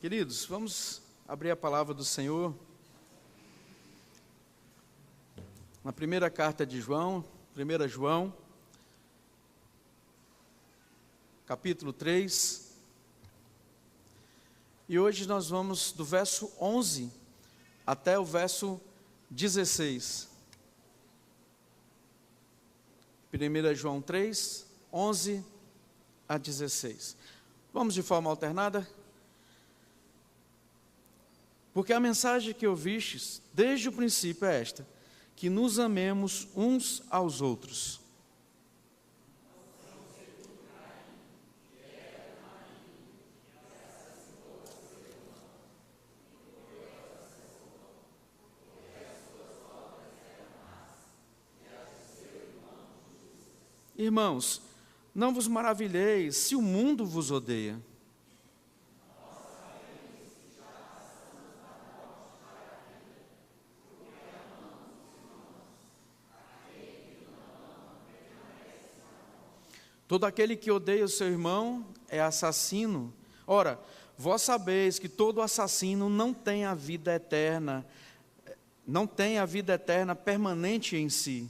Queridos, vamos abrir a palavra do Senhor na primeira carta de João, 1 João, capítulo 3, e hoje nós vamos do verso 11 até o verso 16. 1 João 3, 11 a 16. Vamos de forma alternada? Porque a mensagem que ouvistes desde o princípio é esta: que nos amemos uns aos outros. Irmãos, não vos maravilheis se o mundo vos odeia. Todo aquele que odeia o seu irmão é assassino. Ora, vós sabeis que todo assassino não tem a vida eterna, permanente em si.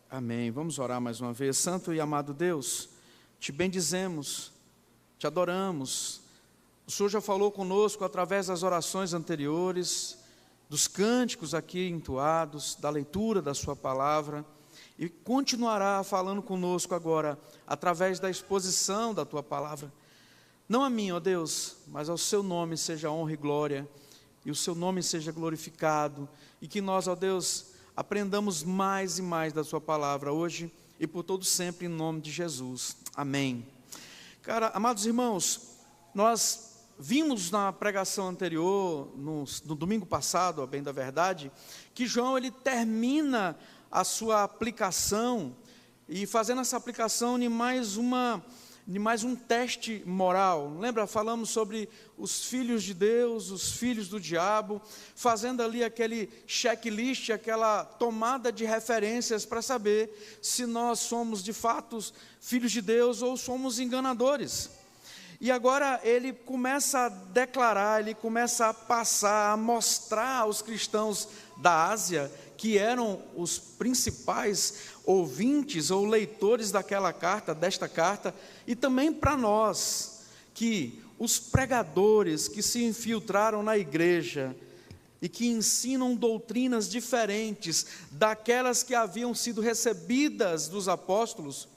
Amém. Vamos orar mais uma vez. Santo e amado Deus, te bendizemos, te adoramos. O Senhor já falou conosco através das orações anteriores, dos cânticos aqui entoados, da leitura da sua palavra, e continuará falando conosco agora, através da exposição da tua palavra. Não a mim, ó Deus, mas ao seu nome seja honra e glória, e o seu nome seja glorificado, e que nós, ó Deus, aprendamos mais e mais da sua palavra hoje e por todo sempre, em nome de Jesus. Amém. Cara, amados irmãos, nós vimos na pregação anterior, no domingo passado, a bem da verdade, que João ele termina a sua aplicação, e fazendo essa aplicação de mais um teste moral. Lembra, falamos sobre os filhos de Deus, os filhos do diabo, fazendo ali aquele checklist, aquela tomada de referências para saber se nós somos de fato filhos de Deus ou somos enganadores. E agora ele começa a declarar, ele começa a passar, a mostrar aos cristãos da Ásia, que eram os principais ouvintes ou leitores desta carta, e também para nós, que os pregadores que se infiltraram na igreja e que ensinam doutrinas diferentes daquelas que haviam sido recebidas dos apóstolos,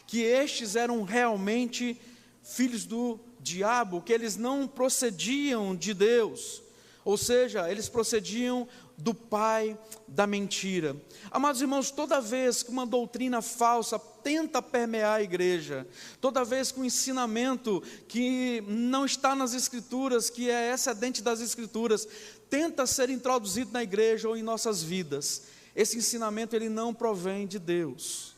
que estes eram realmente filhos do diabo, que eles não procediam de Deus, ou seja, eles procediam do pai da mentira. Amados irmãos, toda vez que uma doutrina falsa tenta permear a igreja, toda vez que um ensinamento que não está nas escrituras, que é excedente das escrituras, tenta ser introduzido na igreja ou em nossas vidas, esse ensinamento ele não provém de Deus,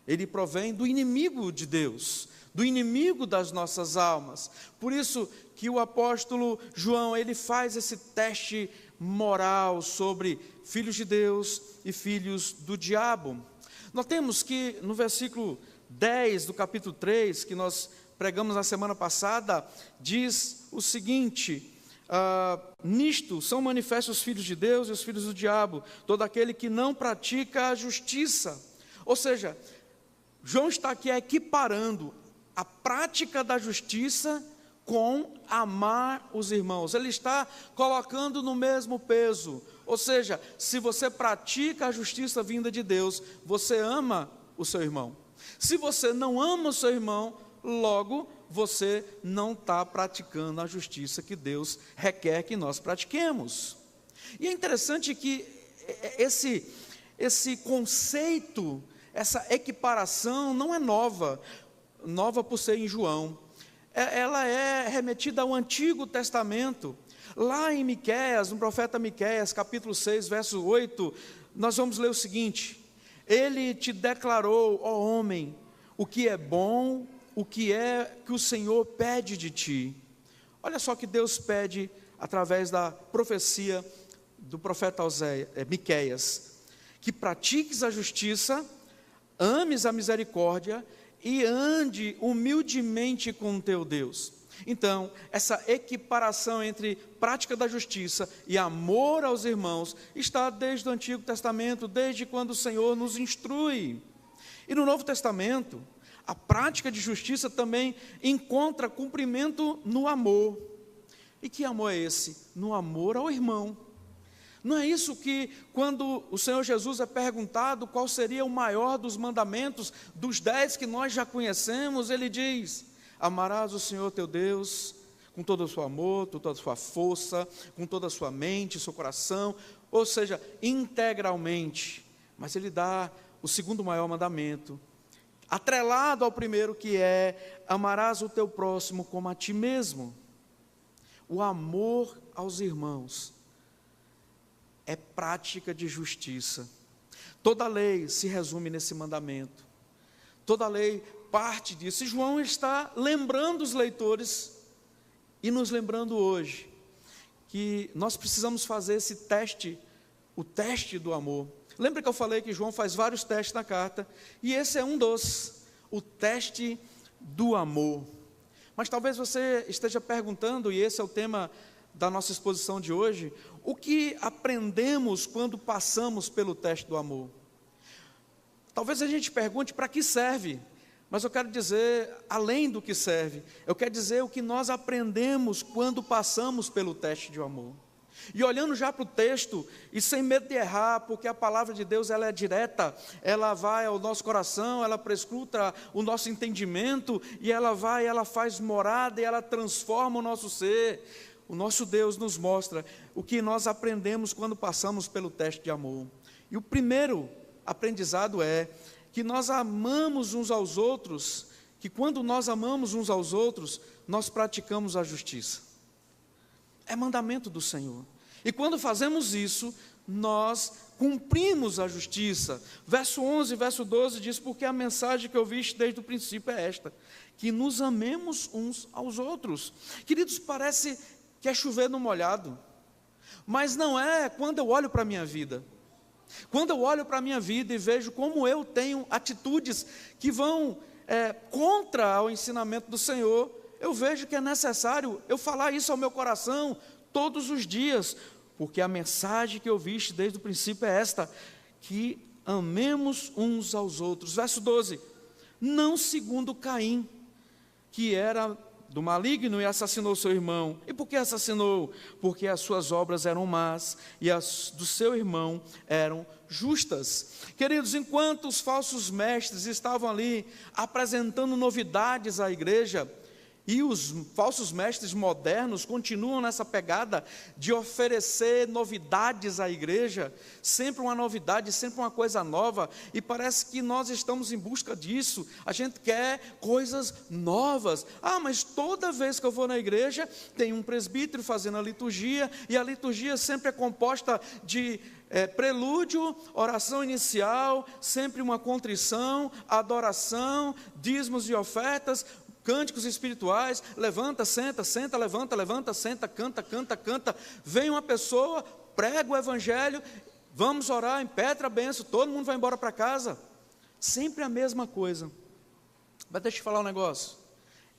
ele provém do inimigo de Deus, do inimigo das nossas almas. Por isso que o apóstolo João, ele faz esse teste moral sobre filhos de Deus e filhos do diabo. Notemos que no versículo 10 do capítulo 3, que nós pregamos na semana passada, diz o seguinte: nisto são manifestos os filhos de Deus e os filhos do diabo, todo aquele que não pratica a justiça. Ou seja, João está aqui equiparando a prática da justiça com amar os irmãos. Ele está colocando no mesmo peso. Ou seja, se você pratica a justiça vinda de Deus, você ama o seu irmão. Se você não ama o seu irmão, logo você não está praticando a justiça que Deus requer que nós pratiquemos. E é interessante que esse conceito, essa equiparação não é nova por ser em João. Ela é remetida ao Antigo Testamento. Lá em Miqueias, no profeta Miqueias, capítulo 6, verso 8, nós vamos ler o seguinte: ele te declarou, ó homem, o que é bom, o que é que o Senhor pede de ti. Olha só que Deus pede através da profecia do profeta Miqueias, que pratiques a justiça, ames a misericórdia e ande humildemente com o teu Deus. Então, essa equiparação entre prática da justiça e amor aos irmãos está desde o Antigo Testamento, desde quando o Senhor nos instrui. E no Novo Testamento, a prática de justiça também encontra cumprimento no amor. E que amor é esse? No amor ao irmão. Não é isso que, quando o Senhor Jesus é perguntado qual seria o maior dos mandamentos, dos 10 que nós já conhecemos, ele diz: amarás o Senhor teu Deus com todo o seu amor, com toda a sua força, com toda a sua mente, seu coração, ou seja, integralmente. Mas ele dá o segundo maior mandamento, atrelado ao primeiro, que é: amarás o teu próximo como a ti mesmo. O amor aos irmãos é prática de justiça. Toda a lei se resume nesse mandamento. Toda a lei parte disso. E João está lembrando os leitores e nos lembrando hoje que nós precisamos fazer esse teste, o teste do amor. Lembra que eu falei que João faz vários testes na carta? E esse é um dos, o teste do amor. Mas talvez você esteja perguntando, e esse é o tema da nossa exposição de hoje: o que aprendemos quando passamos pelo teste do amor? Talvez a gente pergunte para que serve, mas eu quero dizer, além do que serve, eu quero dizer o que nós aprendemos quando passamos pelo teste de amor. E olhando já para o texto, e sem medo de errar, porque a palavra de Deus ela é direta, ela vai ao nosso coração, ela prescruta o nosso entendimento, e ela vai, ela faz morada, e ela transforma o nosso ser. O nosso Deus nos mostra o que nós aprendemos quando passamos pelo teste de amor. E o primeiro aprendizado é que nós amamos uns aos outros, que quando nós amamos uns aos outros, nós praticamos a justiça. É mandamento do Senhor. E quando fazemos isso, nós cumprimos a justiça. Verso 11, verso 12 diz: porque a mensagem que ouviste desde o princípio é esta, que nos amemos uns aos outros. Queridos, parece que é chover no molhado, mas não é quando eu olho para a minha vida. Quando eu olho para a minha vida e vejo como eu tenho atitudes que vão contra o ensinamento do Senhor, eu vejo que é necessário eu falar isso ao meu coração todos os dias, porque a mensagem que eu ouviste desde o princípio é esta, que amemos uns aos outros. Verso 12: não segundo Caim, que era do maligno e assassinou seu irmão. E por que assassinou? Porque as suas obras eram más e as do seu irmão eram justas. Queridos, enquanto os falsos mestres estavam ali apresentando novidades à igreja, e os falsos mestres modernos continuam nessa pegada de oferecer novidades à igreja, sempre uma novidade, sempre uma coisa nova, e parece que nós estamos em busca disso. A gente quer coisas novas. Mas toda vez que eu vou na igreja, tem um presbítero fazendo a liturgia, e a liturgia sempre é composta de prelúdio, oração inicial, sempre uma contrição, adoração, dízimos e ofertas, cânticos espirituais, levanta, senta, senta, levanta, levanta, senta, canta, canta, canta. Vem uma pessoa, prega o evangelho, vamos orar, impetra a benção, todo mundo vai embora para casa. Sempre a mesma coisa. Mas deixa eu falar um negócio.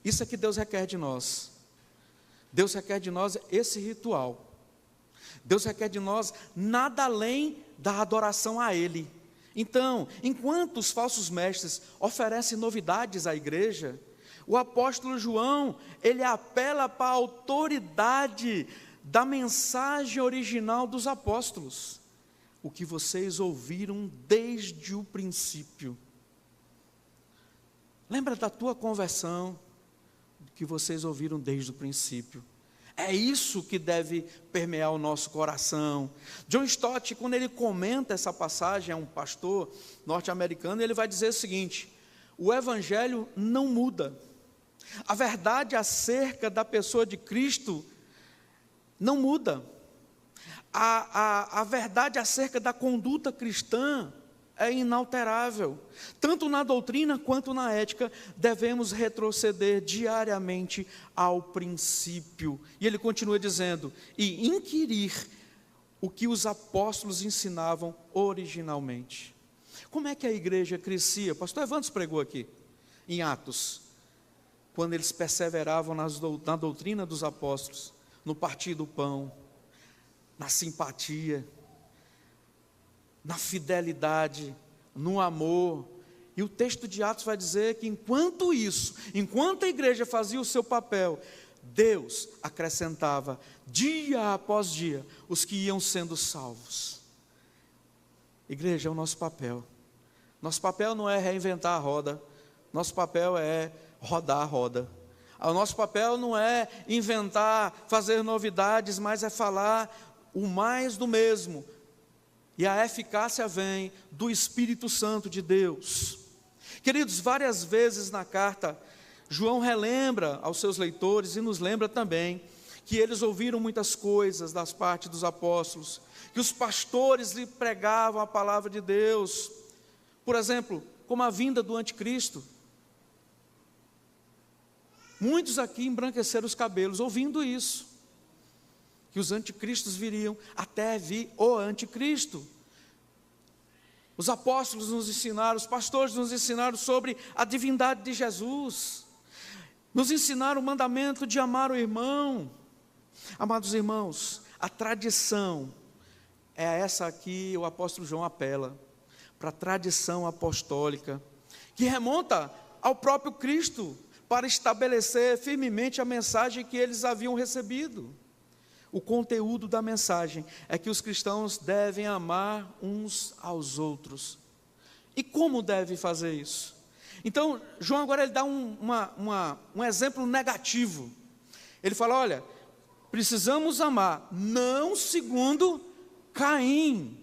Isso é que Deus requer de nós. Deus requer de nós esse ritual. Deus requer de nós nada além da adoração a Ele. Então, enquanto os falsos mestres oferecem novidades à igreja, o apóstolo João, ele apela para a autoridade da mensagem original dos apóstolos. O que vocês ouviram desde o princípio. Lembra da tua conversão, que vocês ouviram desde o princípio. É isso que deve permear o nosso coração. John Stott, quando ele comenta essa passagem, é um pastor norte-americano, ele vai dizer o seguinte: o evangelho não muda. A verdade acerca da pessoa de Cristo não muda. A verdade acerca da conduta cristã é inalterável. Tanto na doutrina quanto na ética, devemos retroceder diariamente ao princípio. E ele continua dizendo: e inquirir o que os apóstolos ensinavam originalmente. Como é que a igreja crescia? O pastor Evandro pregou aqui, em Atos, quando eles perseveravam na doutrina dos apóstolos, no partir do pão, na simpatia, na fidelidade, no amor. E o texto de Atos vai dizer que enquanto a igreja fazia o seu papel, Deus acrescentava dia após dia os que iam sendo salvos. Igreja, é o nosso papel. Nosso papel não é reinventar a roda, nosso papel é rodar a roda. O nosso papel não é inventar, fazer novidades, mas é falar o mais do mesmo. E a eficácia vem do Espírito Santo de Deus. Queridos, várias vezes na carta, João relembra aos seus leitores e nos lembra também que eles ouviram muitas coisas das partes dos apóstolos, que os pastores lhe pregavam a palavra de Deus. Por exemplo, como a vinda do anticristo. Muitos aqui embranqueceram os cabelos ouvindo isso, que os anticristos viriam, até vir o anticristo. Os apóstolos nos ensinaram, os pastores nos ensinaram sobre a divindade de Jesus, nos ensinaram o mandamento de amar o irmão. Amados irmãos, a tradição é essa aqui, o apóstolo João apela, para a tradição apostólica, que remonta ao próprio Cristo, para estabelecer firmemente a mensagem que eles haviam recebido. O conteúdo da mensagem é que os cristãos devem amar uns aos outros. E como devem fazer isso? Então, João agora ele dá um exemplo negativo. Ele fala, olha, precisamos amar, não segundo Caim.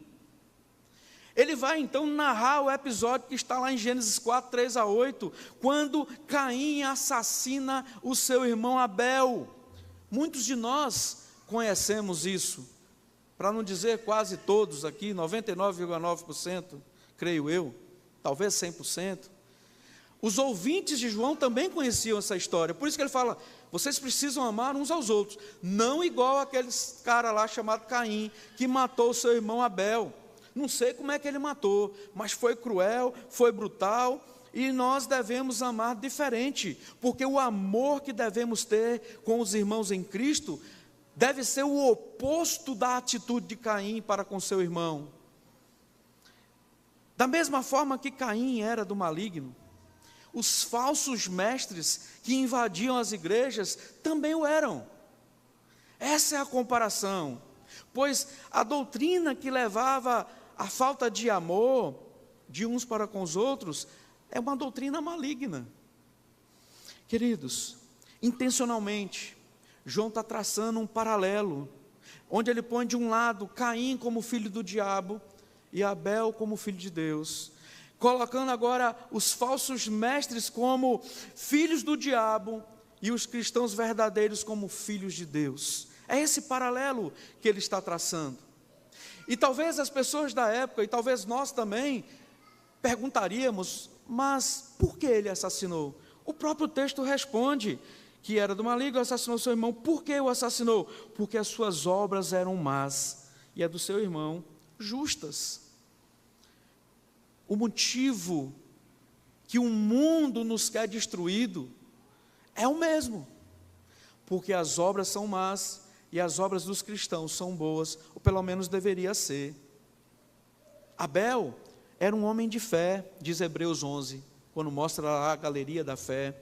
Ele vai então narrar o episódio que está lá em Gênesis 4, 3-8, quando Caim assassina o seu irmão Abel. Muitos de nós conhecemos isso, para não dizer quase todos aqui, 99,9%, creio eu, talvez 100%. Os ouvintes de João também conheciam essa história, por isso que ele fala, vocês precisam amar uns aos outros, não igual aquele cara lá chamado Caim, que matou o seu irmão Abel. Não sei como é que ele matou, mas foi cruel, foi brutal, e nós devemos amar diferente, porque o amor que devemos ter com os irmãos em Cristo deve ser o oposto da atitude de Caim para com seu irmão. Da mesma forma que Caim era do maligno, os falsos mestres que invadiam as igrejas também o eram. Essa é a comparação, pois a doutrina que levava a falta de amor de uns para com os outros é uma doutrina maligna. Queridos, intencionalmente, João está traçando um paralelo, onde ele põe de um lado Caim como filho do diabo e Abel como filho de Deus, colocando agora os falsos mestres como filhos do diabo e os cristãos verdadeiros como filhos de Deus. É esse paralelo que ele está traçando. E talvez as pessoas da época, e talvez nós também, perguntaríamos, mas por que ele assassinou? O próprio texto responde que era do maligno, assassinou seu irmão. Por que o assassinou? Porque as suas obras eram más, e a do seu irmão, justas. O motivo que o mundo nos quer destruído é o mesmo, porque as obras são más, e as obras dos cristãos são boas, ou pelo menos deveria ser. Abel era um homem de fé, diz Hebreus 11, quando mostra lá a galeria da fé.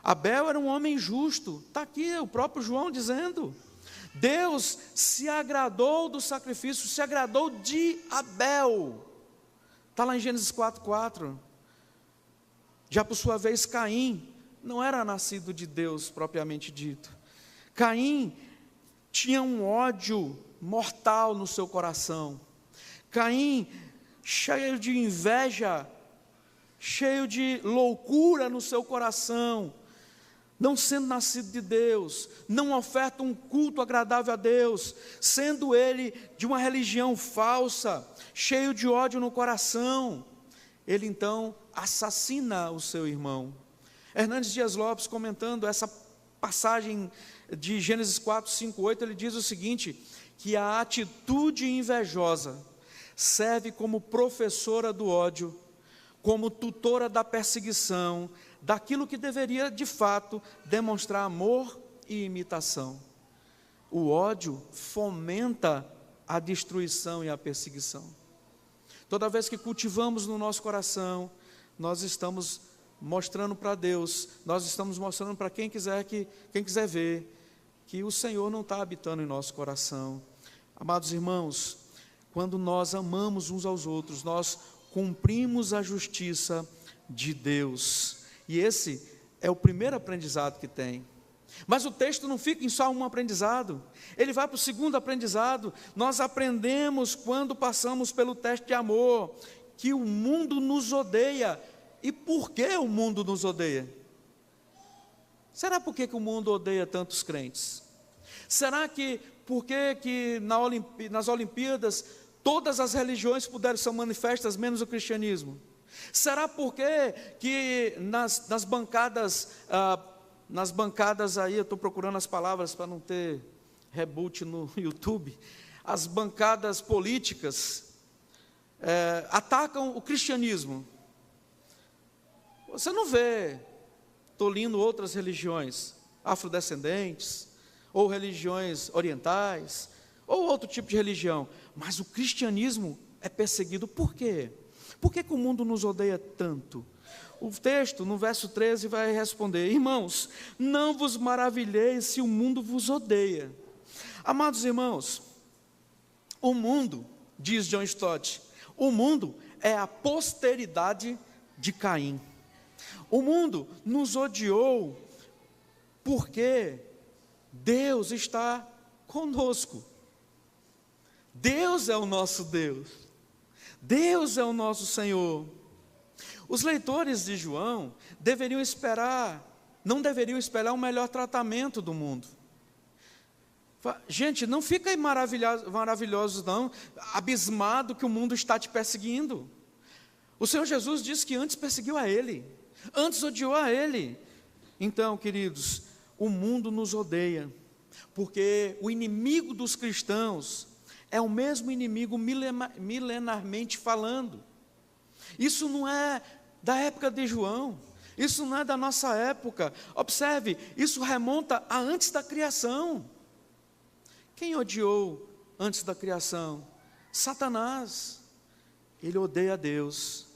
Abel era um homem justo, está aqui o próprio João dizendo. Deus se agradou do sacrifício, se agradou de Abel. Está lá em Gênesis 4:4. Já por sua vez Caim não era nascido de Deus propriamente dito. Caim tinha um ódio mortal no seu coração. Caim, cheio de inveja, cheio de loucura no seu coração, não sendo nascido de Deus, não oferta um culto agradável a Deus, sendo ele de uma religião falsa, cheio de ódio no coração, ele então assassina o seu irmão. Hernandes Dias Lopes, comentando essa passagem de Gênesis 4, 5, 8, ele diz o seguinte, que a atitude invejosa serve como professora do ódio, como tutora da perseguição, daquilo que deveria de fato demonstrar amor e imitação. O ódio fomenta a destruição e a perseguição. Toda vez que cultivamos no nosso coração, nós estamos mostrando para Deus, nós estamos mostrando para quem quiser ver, que o Senhor não está habitando em nosso coração. Amados irmãos, quando nós amamos uns aos outros, nós cumprimos a justiça de Deus. E esse é o primeiro aprendizado que tem. Mas o texto não fica em só um aprendizado, ele vai para o segundo aprendizado. Nós aprendemos quando passamos pelo teste de amor, que o mundo nos odeia. E por que o mundo nos odeia? Será por que o mundo odeia tantos crentes? Será que porque nas Olimpíadas todas as religiões puderam ser manifestas, menos o cristianismo? Será porque que nas bancadas aí, eu estou procurando as palavras para não ter reboot no YouTube, as bancadas políticas atacam o cristianismo? Você não vê tolindo outras religiões afrodescendentes, ou religiões orientais, ou outro tipo de religião, mas o cristianismo é perseguido. Por quê? Por que o mundo nos odeia tanto? O texto, no verso 13, vai responder: irmãos, não vos maravilheis se o mundo vos odeia. Amados irmãos, o mundo, diz John Stott, o mundo é a posteridade de Caim. O mundo nos odiou porque Deus está conosco. Deus é o nosso Deus. Deus é o nosso Senhor. Os leitores de João não deveriam esperar um melhor tratamento do mundo. Gente, não fica aí maravilhosos não, abismado que o mundo está te perseguindo. O Senhor Jesus disse que antes perseguiu a Ele, antes odiou a Ele. Então, queridos, o mundo nos odeia, porque o inimigo dos cristãos é o mesmo inimigo milenarmente falando. Isso não é da época de João, isso não é da nossa época. Observe, isso remonta a antes da criação. Quem odiou antes da criação? Satanás. Ele odeia a Deus.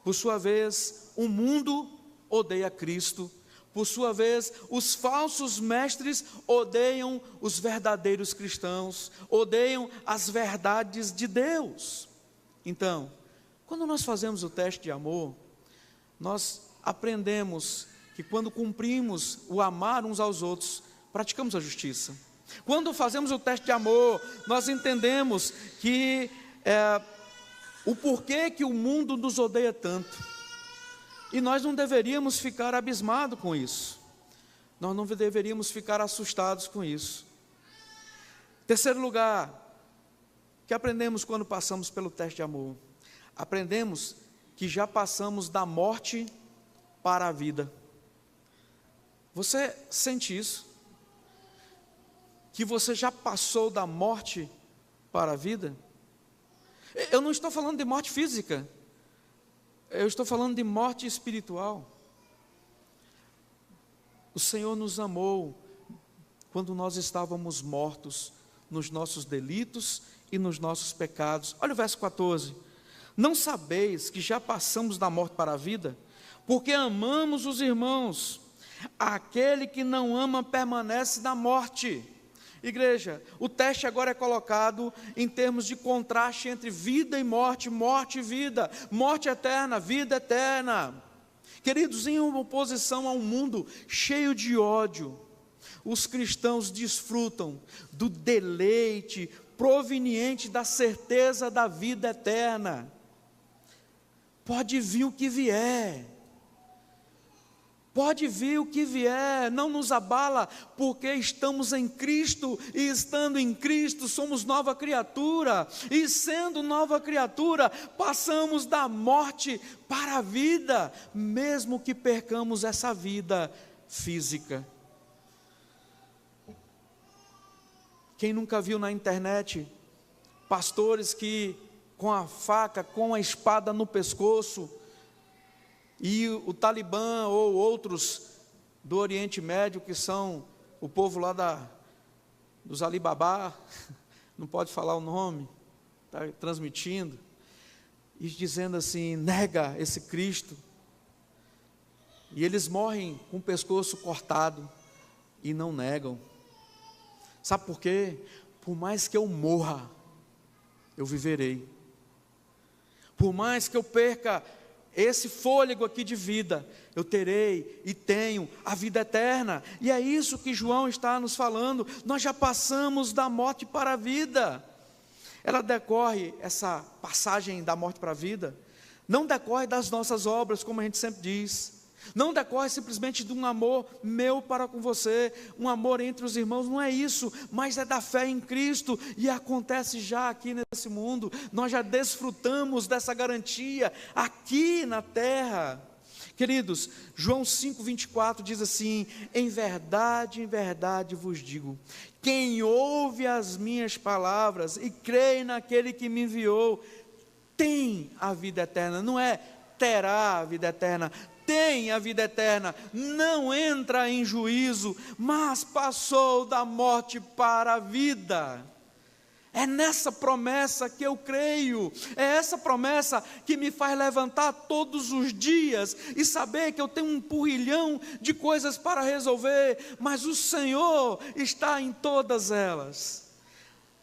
Por sua vez, o mundo odeia Cristo. Por sua vez, os falsos mestres odeiam os verdadeiros cristãos, odeiam as verdades de Deus. Então, quando nós fazemos o teste de amor, nós aprendemos que quando cumprimos o amar uns aos outros, praticamos a justiça. Quando fazemos o teste de amor, nós entendemos que o porquê que o mundo nos odeia tanto. E nós não deveríamos ficar abismados com isso. Nós não deveríamos ficar assustados com isso. Terceiro lugar, que aprendemos quando passamos pelo teste de amor? Aprendemos que já passamos da morte para a vida. Você sente isso? Que você já passou da morte para a vida? Eu não estou falando de morte física. Eu estou falando de morte espiritual. O Senhor nos amou quando nós estávamos mortos nos nossos delitos e nos nossos pecados. Olha o verso 14. Não sabeis que já passamos da morte para a vida? Porque amamos os irmãos. Aquele que não ama permanece na morte. Igreja, o teste agora é colocado em termos de contraste entre vida e morte, morte e vida, morte eterna, vida eterna. Queridos, em oposição a um mundo cheio de ódio, os cristãos desfrutam do deleite proveniente da certeza da vida eterna. Pode vir o que vier. Pode vir o que vier, não nos abala, porque estamos em Cristo, e estando em Cristo somos nova criatura, e sendo nova criatura, passamos da morte para a vida, mesmo que percamos essa vida física. Quem nunca viu na internet pastores que com a faca, com a espada no pescoço, e o Talibã ou outros do Oriente Médio, que são o povo lá dos Alibabá, não pode falar o nome, está transmitindo, e dizendo assim: nega esse Cristo, e eles morrem com o pescoço cortado, e não negam. Sabe por quê? Por mais que eu morra, eu viverei. Por mais que eu perca esse fôlego aqui de vida, eu terei e tenho a vida eterna. E é isso que João está nos falando. Nós já passamos da morte para a vida. Ela decorre, essa passagem da morte para a vida, não decorre das nossas obras, como a gente sempre diz. Não decorre simplesmente de um amor meu para com você, um amor entre os irmãos, não é isso, mas é da fé em Cristo, e acontece já aqui nesse mundo. Nós já desfrutamos dessa garantia aqui na terra. Queridos, João 5,24 diz assim: em verdade vos digo, quem ouve as minhas palavras e crê naquele que me enviou, tem a vida eterna. Não é terá a vida eterna, tem a vida eterna, não entra em juízo, mas passou da morte para a vida. É nessa promessa que eu creio, é essa promessa que me faz levantar todos os dias e saber que eu tenho um porrilhão de coisas para resolver, mas o Senhor está em todas elas,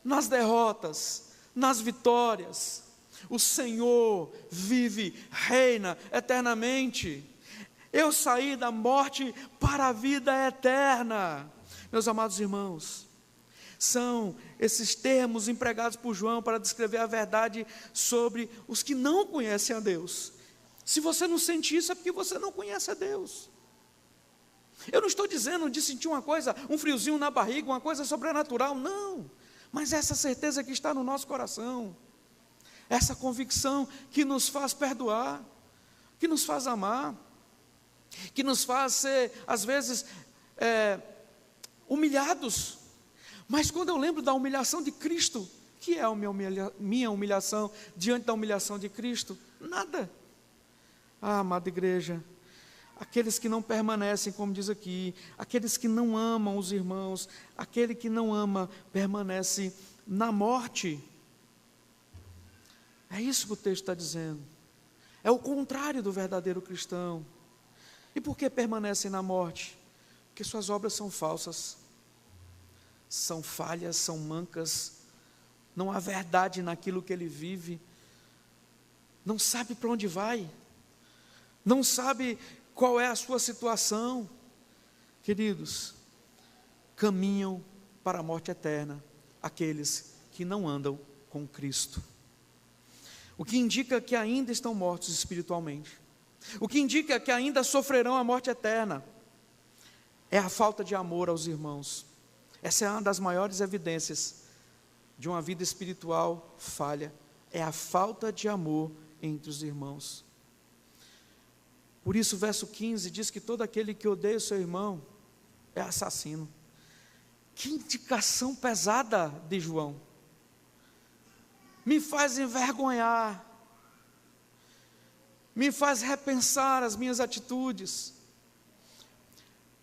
nas derrotas, nas vitórias. O Senhor vive, reina eternamente. Eu saí da morte para a vida eterna. Meus amados irmãos, são esses termos empregados por João para descrever a verdade sobre os que não conhecem a Deus. Se você não sente isso, é porque você não conhece a Deus. Eu não estou dizendo de sentir uma coisa, um friozinho na barriga, uma coisa sobrenatural, não. Mas essa certeza que está no nosso coração, essa convicção que nos faz perdoar, que nos faz amar, que nos faz ser, às vezes, humilhados. Mas quando eu lembro da humilhação de Cristo, que é a minha humilhação diante da humilhação de Cristo? Nada. Ah, amada igreja, aqueles que não permanecem, como diz aqui, aqueles que não amam os irmãos, aquele que não ama permanece na morte. É isso que o texto está dizendo. É o contrário do verdadeiro cristão. E por que permanecem na morte? Porque suas obras são falsas, são falhas, são mancas, não há verdade naquilo que ele vive, não sabe para onde vai, não sabe qual é a sua situação. Queridos, caminham para a morte eterna aqueles que não andam com Cristo. O que indica que ainda estão mortos espiritualmente. O que indica que ainda sofrerão a morte eterna é a falta de amor aos irmãos. Essa é uma das maiores evidências de uma vida espiritual falha, é a falta de amor entre os irmãos. Por isso o verso 15 diz que todo aquele que odeia o seu irmão é assassino. Que indicação pesada de João. Me faz envergonhar, me faz repensar as minhas atitudes,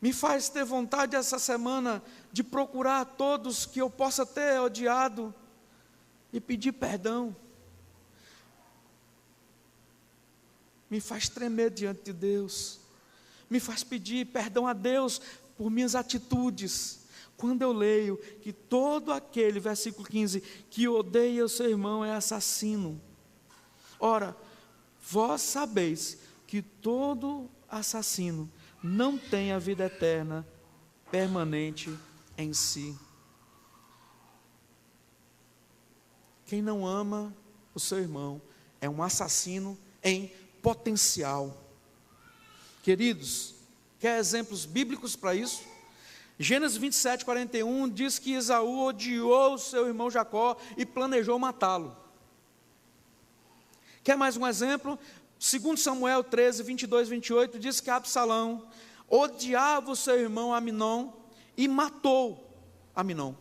me faz ter vontade essa semana de procurar a todos que eu possa ter odiado e pedir perdão. Me faz tremer diante de Deus, me faz pedir perdão a Deus por minhas atitudes. Quando eu leio que todo aquele, versículo 15, que odeia o seu irmão é assassino. Ora, vós sabeis que todo assassino não tem a vida eterna permanente em si. Quem não ama o seu irmão é um assassino em potencial. Queridos, quer exemplos bíblicos para isso? Gênesis 27, 41 diz que Esaú odiou o seu irmão Jacó e planejou matá-lo. Quer mais um exemplo? 2 Samuel 13, 22, 28 diz que Absalão odiava o seu irmão Aminon e matou Aminon.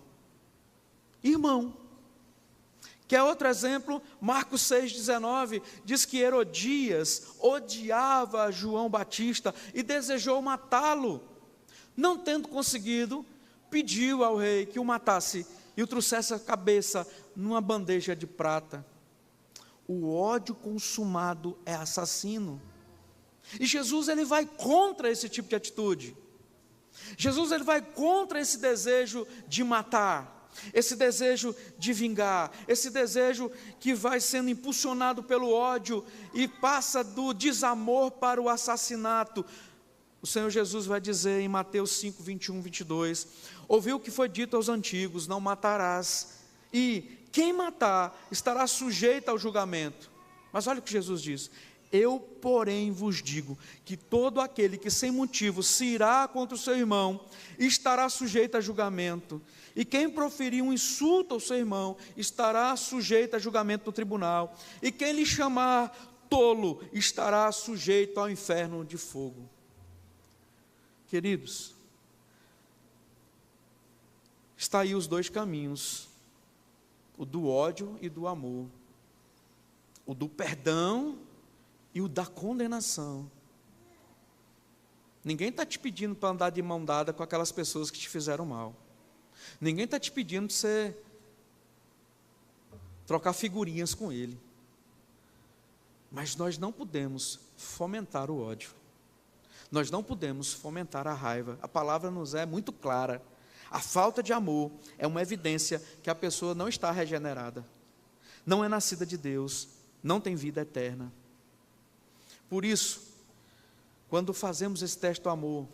irmão. Quer outro exemplo? Marcos 6,19 diz que Herodias odiava João Batista e desejou matá-lo. Não tendo conseguido, pediu ao rei que o matasse e o trouxesse a cabeça numa bandeja de prata. O ódio consumado é assassino. E Jesus, ele vai contra esse tipo de atitude. Jesus, ele vai contra esse desejo de matar, esse desejo de vingar, esse desejo que vai sendo impulsionado pelo ódio e passa do desamor para o assassinato. O Senhor Jesus vai dizer em Mateus 5, 21, 22, ouviu o que foi dito aos antigos, não matarás, e quem matar estará sujeito ao julgamento. Mas olha o que Jesus diz, eu, porém, vos digo, que todo aquele que sem motivo se irá contra o seu irmão, estará sujeito a julgamento, e quem proferir um insulto ao seu irmão, estará sujeito a julgamento no tribunal, e quem lhe chamar tolo, estará sujeito ao inferno de fogo. Queridos, está aí os dois caminhos, o do ódio e do amor, o do perdão e o da condenação. Ninguém está te pedindo para andar de mão dada com aquelas pessoas que te fizeram mal. Ninguém está te pedindo para você trocar figurinhas com ele. Mas nós não podemos fomentar o ódio. Nós não podemos fomentar a raiva. A palavra nos é muito clara. A falta de amor é uma evidência que a pessoa não está regenerada, não é nascida de Deus, não tem vida eterna. Por isso, quando fazemos esse teste do amor,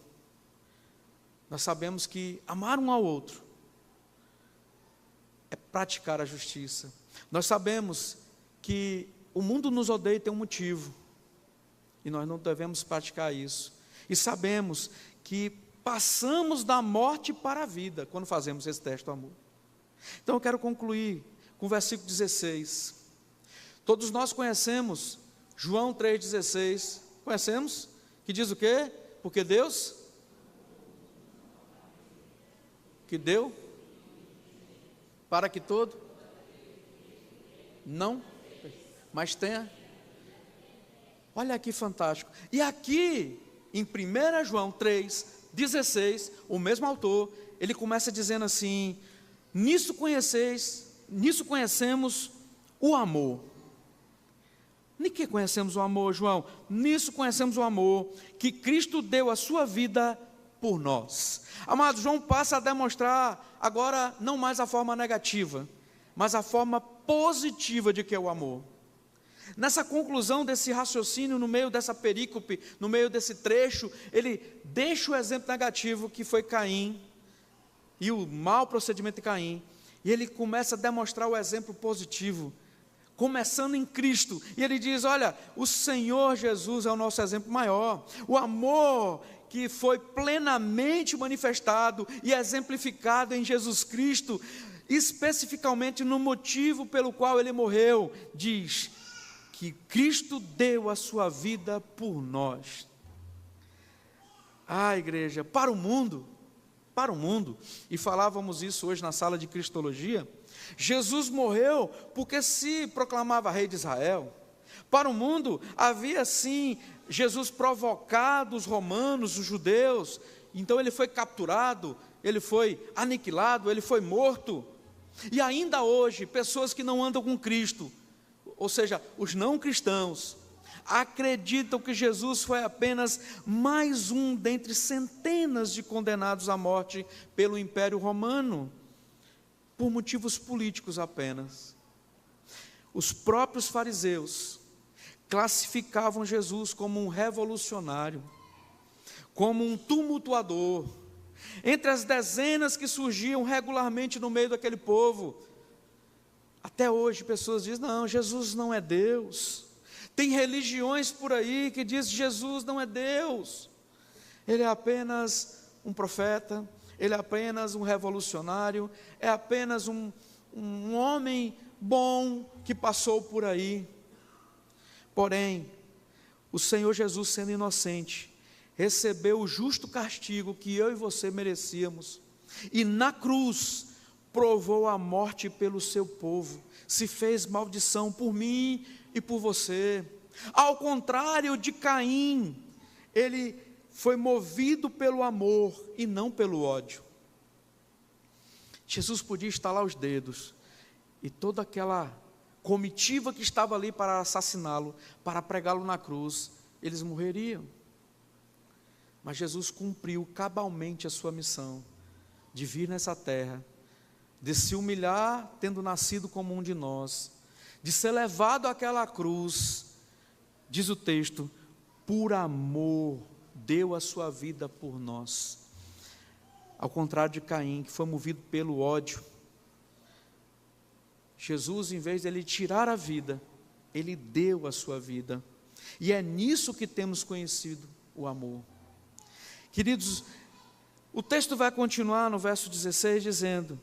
nós sabemos que amar um ao outro é praticar a justiça. Nós sabemos que o mundo nos odeia e tem um motivo, e nós não devemos praticar isso. E sabemos que passamos da morte para a vida quando fazemos esse teste do amor. Então eu quero concluir com o versículo 16. Todos nós conhecemos João 3,16, conhecemos? Que diz o quê? Porque Deus que deu para que todo não, mas tenha. Olha que fantástico. E aqui em 1 João 3,16, o mesmo autor, ele começa dizendo assim: nisso conhecemos o amor. Em que conhecemos o amor, João? Nisso conhecemos o amor, que Cristo deu a sua vida por nós. Amado, João passa a demonstrar agora não mais a forma negativa, mas a forma positiva de que é o amor. Nessa conclusão desse raciocínio, no meio dessa perícope, no meio desse trecho, ele deixa o exemplo negativo que foi Caim, e o mau procedimento de Caim, e ele começa a demonstrar o exemplo positivo, começando em Cristo, e ele diz, olha, o Senhor Jesus é o nosso exemplo maior, o amor que foi plenamente manifestado e exemplificado em Jesus Cristo, especificamente no motivo pelo qual ele morreu, diz que Cristo deu a sua vida por nós. Igreja, para o mundo, e falávamos isso hoje na sala de Cristologia, Jesus morreu porque se proclamava rei de Israel. Para o mundo, havia sim Jesus provocado os romanos, os judeus, então ele foi capturado, ele foi aniquilado, ele foi morto. E ainda hoje, pessoas que não andam com Cristo, ou seja, os não cristãos, acreditam que Jesus foi apenas mais um dentre centenas de condenados à morte pelo Império Romano, por motivos políticos apenas. Os próprios fariseus classificavam Jesus como um revolucionário, como um tumultuador, entre as dezenas que surgiam regularmente no meio daquele povo. Até hoje pessoas dizem, não, Jesus não é Deus. Tem religiões por aí que dizem, Jesus não é Deus. Ele é apenas um profeta, ele é apenas um revolucionário, é apenas um homem bom que passou por aí. Porém, o Senhor Jesus, sendo inocente, recebeu o justo castigo que eu e você merecíamos, e na cruz provou a morte pelo seu povo, se fez maldição por mim e por você. Ao contrário de Caim, ele foi movido pelo amor e não pelo ódio. Jesus podia estalar os dedos e toda aquela comitiva que estava ali para assassiná-lo, para pregá-lo na cruz, eles morreriam. Mas Jesus cumpriu cabalmente a sua missão de vir nessa terra, de se humilhar, tendo nascido como um de nós, de ser levado àquela cruz, diz o texto, por amor, deu a sua vida por nós. Ao contrário de Caim, que foi movido pelo ódio, Jesus, em vez de ele tirar a vida, ele deu a sua vida. E é nisso que temos conhecido o amor. Queridos, o texto vai continuar no verso 16 dizendo,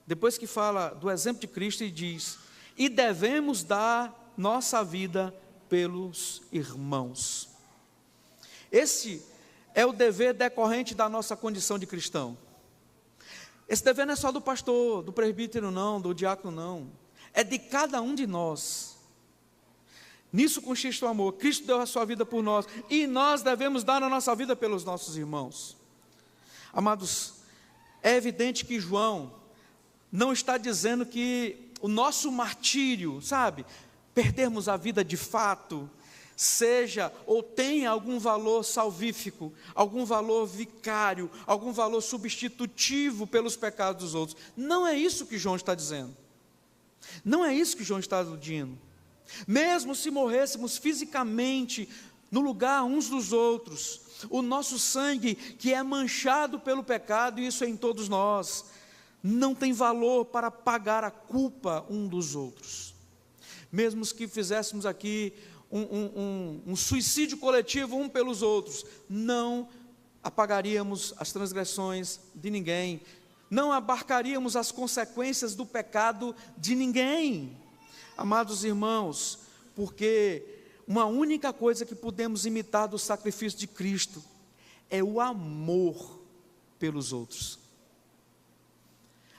depois que fala do exemplo de Cristo, e diz, e devemos dar nossa vida pelos irmãos. Esse é o dever decorrente da nossa condição de cristão. Esse dever não é só do pastor, do presbítero não, do diácono não, é de cada um de nós. Nisso consiste o amor. Cristo deu a sua vida por nós, e nós devemos dar a nossa vida pelos nossos irmãos. Amados, é evidente que João não está dizendo que o nosso martírio, sabe, perdermos a vida de fato, seja ou tenha algum valor salvífico, algum valor vicário, algum valor substitutivo pelos pecados dos outros. Não é isso que João está dizendo. Não é isso que João está aludindo. Mesmo se morrêssemos fisicamente no lugar uns dos outros, o nosso sangue que é manchado pelo pecado, e isso é em todos nós, não tem valor para pagar a culpa um dos outros. Mesmo que fizéssemos aqui um suicídio coletivo um pelos outros, não apagaríamos as transgressões de ninguém, não abarcaríamos as consequências do pecado de ninguém. Amados irmãos, porque uma única coisa que podemos imitar do sacrifício de Cristo é o amor pelos outros.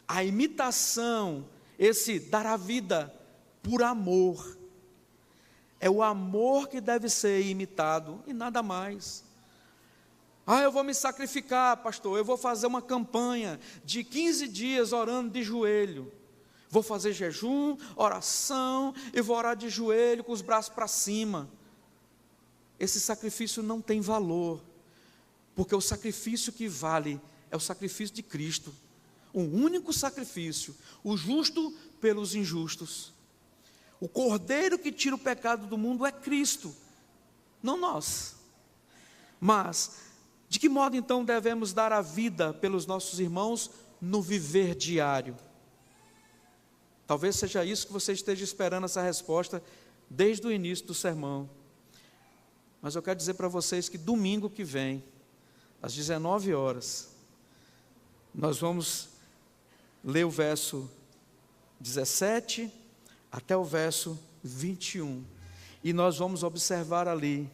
A imitação, esse dar a vida por amor, é o amor que deve ser imitado e nada mais. Eu vou me sacrificar, pastor, eu vou fazer uma campanha de 15 dias orando de joelho. Vou fazer jejum, oração, e vou orar de joelho com os braços para cima. Esse sacrifício não tem valor, porque o sacrifício que vale é o sacrifício de Cristo. Um único sacrifício, o justo pelos injustos. O cordeiro que tira o pecado do mundo é Cristo, não nós. Mas, de que modo então devemos dar a vida pelos nossos irmãos no viver diário? Talvez seja isso que você esteja esperando essa resposta desde o início do sermão. Mas eu quero dizer para vocês que domingo que vem, às 19 horas, nós vamos ler o verso 17 até o verso 21. E nós vamos observar ali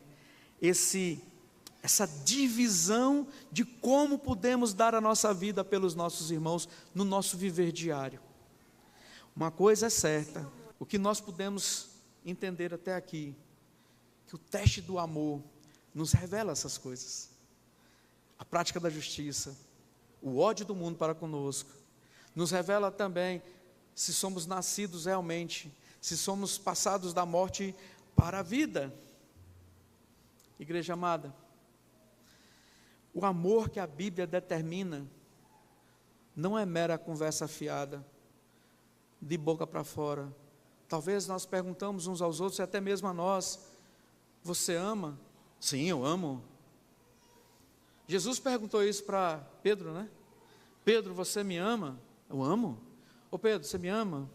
essa divisão de como podemos dar a nossa vida pelos nossos irmãos no nosso viver diário. Uma coisa é certa, o que nós podemos entender até aqui, que o teste do amor nos revela essas coisas. A prática da justiça, o ódio do mundo para conosco, nos revela também se somos nascidos realmente, se somos passados da morte para a vida. Igreja amada, o amor que a Bíblia determina não é mera conversa fiada, de boca para fora. Talvez nós perguntamos uns aos outros, e até mesmo a nós, você ama? Sim, eu amo. Jesus perguntou isso para Pedro, né? Pedro, você me ama? Eu amo. Ô Pedro, você me ama?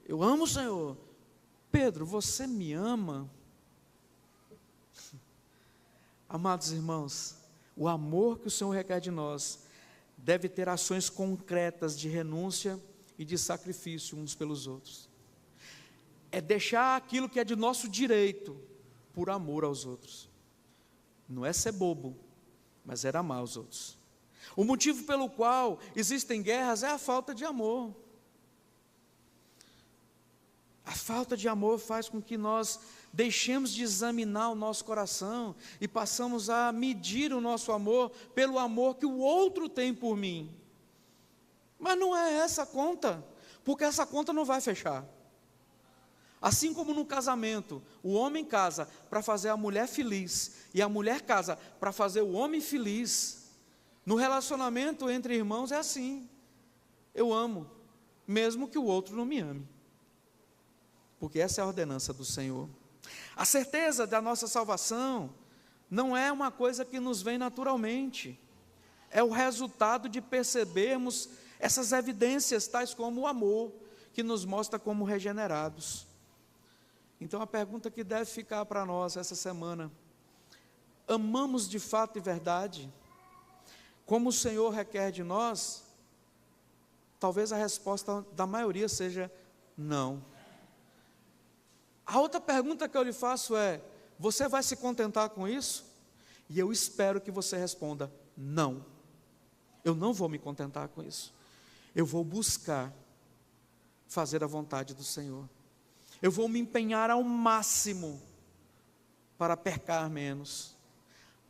Eu amo, Senhor. Pedro, você me ama? Amados irmãos, o amor que o Senhor requer de nós deve ter ações concretas de renúncia e de sacrifício uns pelos outros. É deixar aquilo que é de nosso direito por amor aos outros. Não é ser bobo, mas é amar os outros. O motivo pelo qual existem guerras é a falta de amor. A falta de amor faz com que nós deixemos de examinar o nosso coração e passamos a medir o nosso amor pelo amor que o outro tem por mim. Mas não é essa a conta, porque essa conta não vai fechar. Assim como no casamento, o homem casa para fazer a mulher feliz e a mulher casa para fazer o homem feliz, no relacionamento entre irmãos é assim. Eu amo, mesmo que o outro não me ame, porque essa é a ordenança do Senhor. A certeza da nossa salvação não é uma coisa que nos vem naturalmente, é o resultado de percebermos essas evidências, tais como o amor, que nos mostra como regenerados. Então a pergunta que deve ficar para nós essa semana: amamos de fato e verdade, como o Senhor requer de nós? Talvez a resposta da maioria seja não. A outra pergunta que eu lhe faço é: você vai se contentar com isso? E eu espero que você responda: não, eu não vou me contentar com isso. Eu vou buscar fazer a vontade do Senhor. Eu vou me empenhar ao máximo para pecar menos,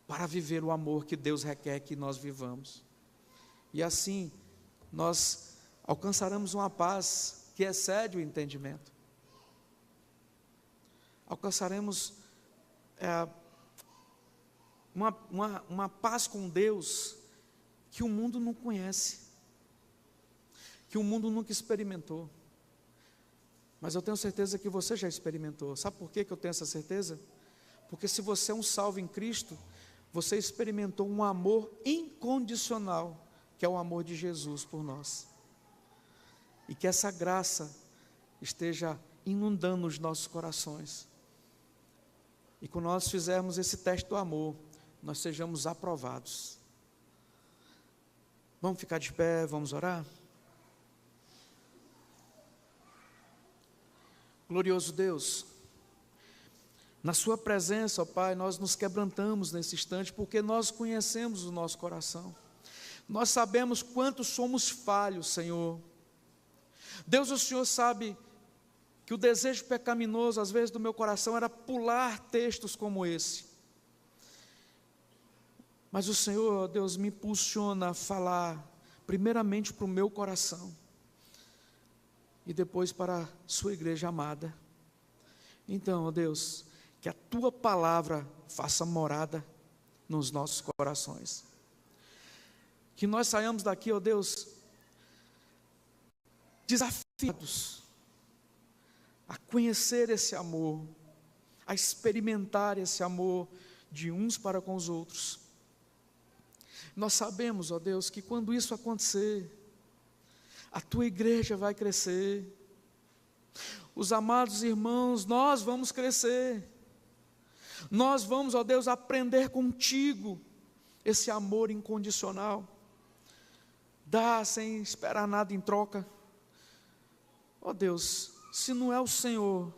para viver o amor que Deus requer que nós vivamos. E assim, nós alcançaremos uma paz que excede o entendimento. Alcançaremos uma paz com Deus que o mundo não conhece, que o mundo nunca experimentou. Mas eu tenho certeza que você já experimentou. Sabe por que eu tenho essa certeza? Porque se você é um salvo em Cristo, você experimentou um amor incondicional, que é o amor de Jesus por nós. E que essa graça esteja inundando os nossos corações. E quando nós fizermos esse teste do amor, nós sejamos aprovados. Vamos ficar de pé, vamos orar? Glorioso Deus, na sua presença, ó Pai, nós nos quebrantamos nesse instante, porque nós conhecemos o nosso coração. Nós sabemos quanto somos falhos, Senhor. Deus, o Senhor sabe que o desejo pecaminoso, às vezes, do meu coração era pular textos como esse. Mas o Senhor, ó Deus, me impulsiona a falar, primeiramente para o meu coração, e depois para a sua igreja amada. Então, ó Deus, que a tua palavra faça morada nos nossos corações. Que nós saiamos daqui, ó Deus, desafiados a conhecer esse amor, a experimentar esse amor de uns para com os outros. Nós sabemos, ó Deus, que quando isso acontecer, a tua igreja vai crescer, os amados irmãos, nós vamos crescer, nós vamos, ó Deus, aprender contigo esse amor incondicional, dar sem esperar nada em troca. Ó Deus, se não é o Senhor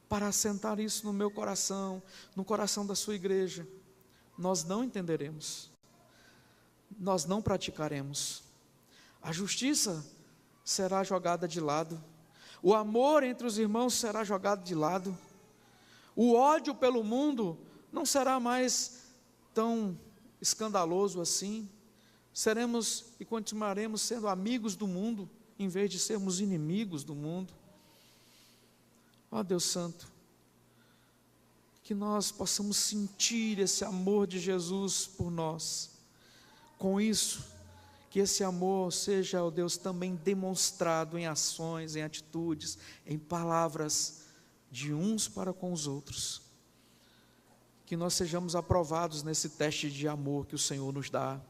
para assentar isso no meu coração, no coração da sua igreja, nós não entenderemos, nós não praticaremos. A justiça será jogada de lado, o amor entre os irmãos será jogado de lado, o ódio pelo mundo não será mais tão escandaloso assim. Seremos e continuaremos sendo amigos do mundo, em vez de sermos inimigos do mundo. Ó Deus Santo, que nós possamos sentir esse amor de Jesus por nós. Com isso, que esse amor seja, ó Deus, também demonstrado em ações, em atitudes, em palavras, de uns para com os outros. Que nós sejamos aprovados nesse teste de amor que o Senhor nos dá.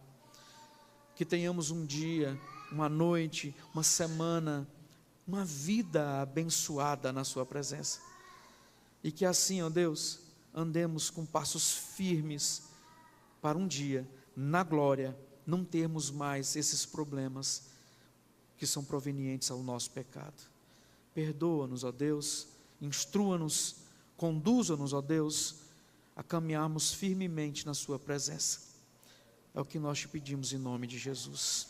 Que tenhamos um dia, uma noite, uma semana, uma vida abençoada na sua presença. E que assim, ó Deus, andemos com passos firmes para um dia, na glória, não termos mais esses problemas que são provenientes ao nosso pecado. Perdoa-nos, ó Deus, instrua-nos, conduza-nos, ó Deus, a caminharmos firmemente na sua presença. É o que nós te pedimos em nome de Jesus.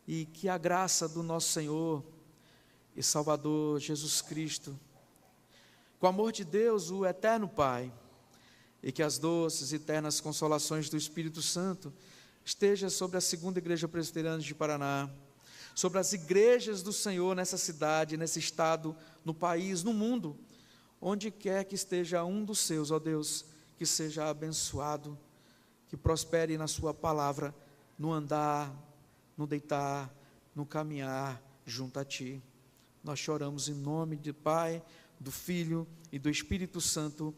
E que a graça do nosso Senhor e Salvador Jesus Cristo, com o amor de Deus, o eterno Pai, e que as doces e eternas consolações do Espírito Santo esteja sobre a segunda igreja presbiteriana de Paraná, sobre as igrejas do Senhor nessa cidade, nesse estado, no país, no mundo, onde quer que esteja um dos seus, ó Deus, que seja abençoado, que prospere na sua palavra, no andar, no deitar, no caminhar junto a Ti. Nós choramos em nome do Pai, do Filho e do Espírito Santo.